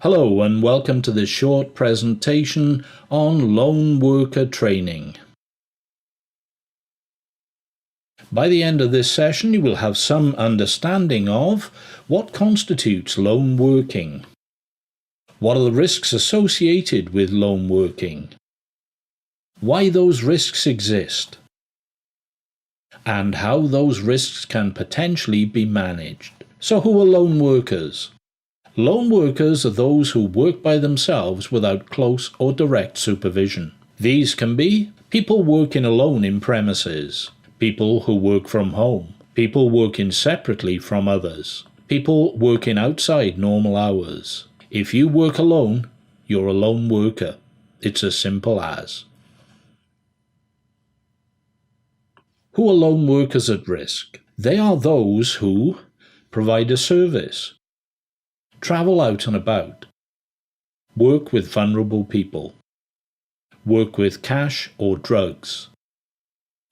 Hello and welcome to this short presentation on lone worker training. By the end of this session, you will have some understanding of what constitutes lone working, what are the risks associated with lone working, why those risks exist, and how those risks can potentially be managed. So who are lone workers? Lone workers are those who work by themselves without close or direct supervision. These can be people working alone in premises, people who work from home, people working separately from others, people working outside normal hours. If you work alone, you're a lone worker. It's as simple as. Who are lone workers at risk? They are those who provide a service, travel out and about, work with vulnerable people, work with cash or drugs,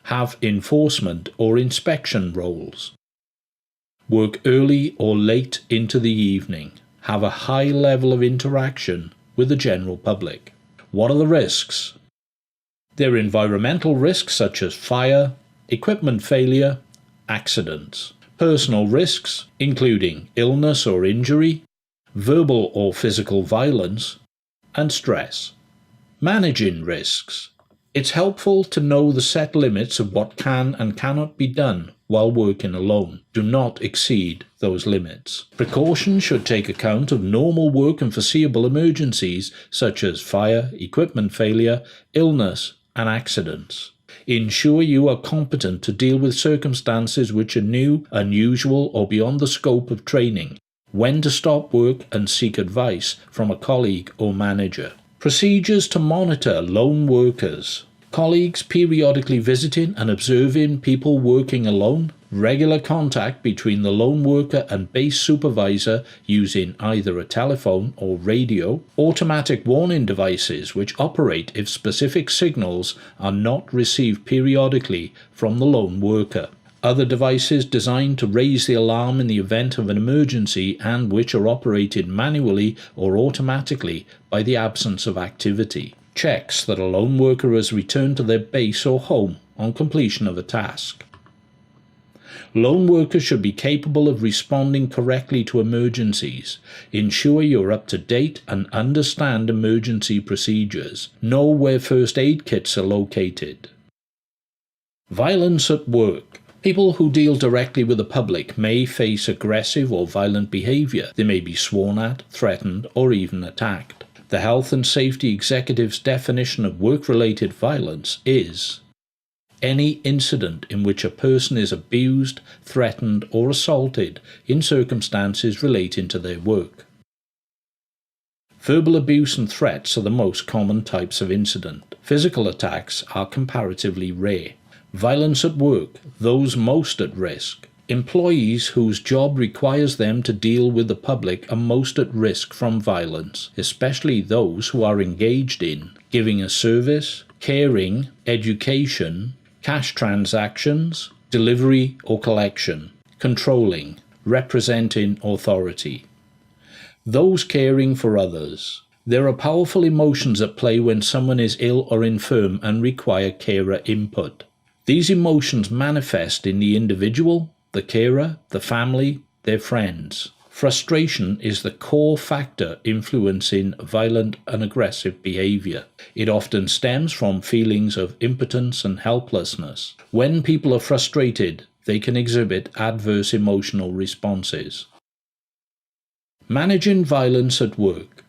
have enforcement or inspection roles, work early or late into the evening, have a high level of interaction with the general public. What are the risks? There are environmental risks such as fire, equipment failure, accidents. Personal risks, including illness or injury, verbal or physical violence, and stress. Managing risks. It's helpful to know the set limits of what can and cannot be done while working alone. Do not exceed those limits. Precaution should take account of normal work and foreseeable emergencies such as fire, equipment failure, illness, and accidents. Ensure you are competent to deal with circumstances which are new, unusual, or beyond the scope of training. When to stop work and seek advice from a colleague or manager. Procedures to monitor lone workers. Colleagues periodically visiting and observing people working alone. Regular contact between the lone worker and base supervisor using either a telephone or radio. Automatic warning devices which operate if specific signals are not received periodically from the lone worker. Other devices designed to raise the alarm in the event of an emergency and which are operated manually or automatically by the absence of activity. Checks that a lone worker has returned to their base or home on completion of a task. Lone workers should be capable of responding correctly to emergencies. Ensure you're up to date and understand emergency procedures. Know where first aid kits are located. Violence at work. People who deal directly with the public may face aggressive or violent behavior. They may be sworn at, threatened, or even attacked. The Health and Safety Executive's definition of work-related violence is any incident in which a person is abused, threatened, or assaulted in circumstances relating to their work. Verbal abuse and threats are the most common types of incident. Physical attacks are comparatively rare. Violence at work, those most at risk. Employees whose job requires them to deal with the public are most at risk from violence, especially those who are engaged in giving a service, caring, education, cash transactions, delivery or collection, controlling, representing authority. Those caring for others. There are powerful emotions at play when someone is ill or infirm and require carer input. These emotions manifest in the individual, the carer, the family, their friends. Frustration is the core factor influencing violent and aggressive behavior. It often stems from feelings of impotence and helplessness. When people are frustrated, they can exhibit adverse emotional responses. Managing violence at work.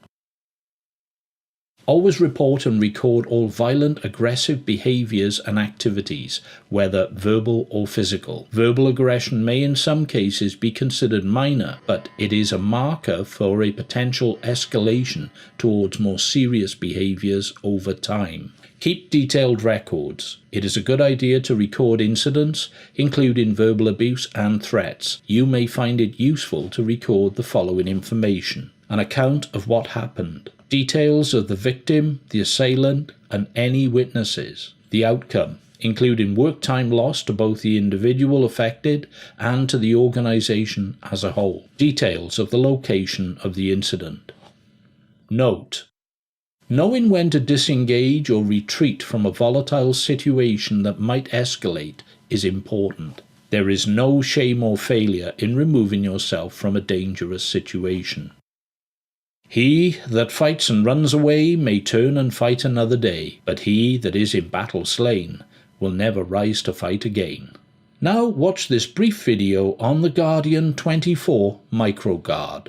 Always report and record all violent, aggressive behaviors and activities, whether verbal or physical. Verbal aggression may in some cases be considered minor, but it is a marker for a potential escalation towards more serious behaviors over time. Keep detailed records. It is a good idea to record incidents, including verbal abuse and threats. You may find it useful to record the following information: an account of what happened, details of the victim, the assailant, and any witnesses, the outcome, including work time loss to both the individual affected and to the organization as a whole, details of the location of the incident. Note: knowing when to disengage or retreat from a volatile situation that might escalate is important. There is no shame or failure in removing yourself from a dangerous situation. He that fights and runs away may turn and fight another day, but he that is in battle slain will never rise to fight again. Now watch this brief video on the Guardian 24 microguard.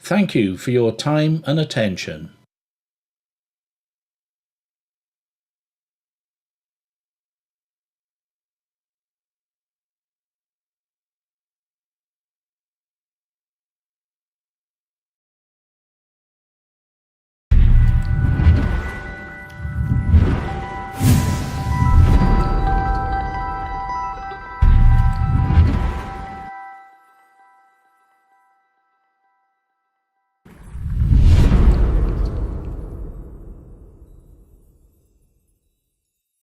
Thank you for your time and attention.